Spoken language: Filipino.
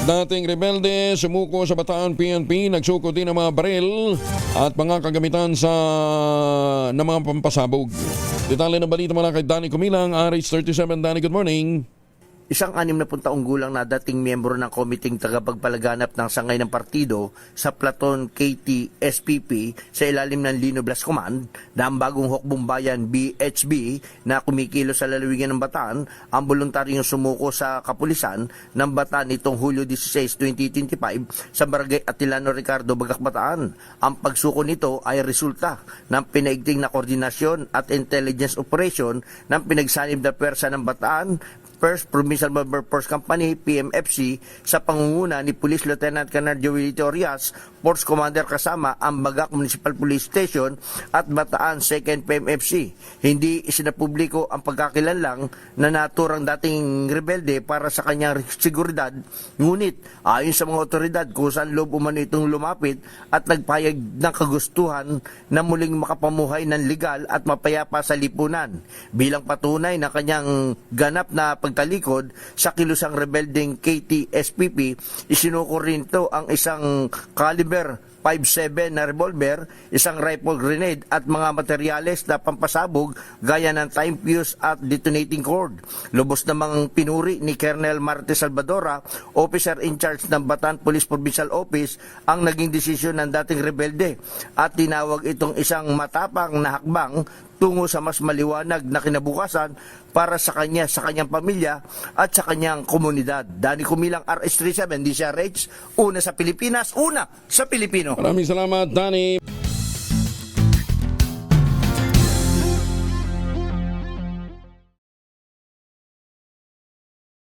Dating rebelde, sumuko sa Bataan PNP, nagsuko din ng mga baril at mga kagamitan ng mga pampasabog. Detalye ng balita mula kay Danny Kumilang, RH37. Danny, good morning. Isang 60 taong gulang na dating miyembro ng komiting tagapagpalaganap ng sangay ng partido sa Platon KT SPP sa ilalim ng Lino Blas Command na ang bagong hukbong bayan BHB na kumikilo sa lalawigan ng Bataan ang voluntaryong sumuko sa kapulisan ng Bataan nitong Hulyo 16, 2025 sa Barangay Atilano Ricardo, Bagac, Bataan. Ang pagsuko nito ay resulta ng pinaigting na koordinasyon at intelligence operation ng pinagsanib na pwersa ng Bataan First Provincial Bomber Force Company, PMFC, sa pangunguna ni Police Lieutenant Colonel Joelito Orias, Force Commander kasama ang Bagac Municipal Police Station at Bataan 2nd PMFC. Hindi isinapubliko ang pagkakilanlang na naturang dating rebelde para sa kanyang seguridad, ngunit ayon sa mga otoridad kung saan loob umano itong lumapit at nagpayag ng kagustuhan na muling makapamuhay ng legal at mapayapa sa lipunan. Bilang patunay na kanyang ganap na pagtalikod sa kilusang rebelding KT-SPP, isinuko rin ito ang isang caliber 5.7 na revolver, isang rifle grenade at mga materyales na pampasabog gaya ng time fuse at detonating cord. Lubos namang pinuri ni Colonel Marte Salvadora, officer in charge ng Bataan Police Provincial Office, ang naging desisyon ng dating rebelde at tinawag itong isang matapang na hakbang tungo sa mas maliwanag na kinabukasan para sa kanya, sa kanyang pamilya at sa kanyang komunidad. Danny Kumilang, RH37, DCRH, una sa Pilipinas, una sa Pilipino. Maraming salamat, Danny.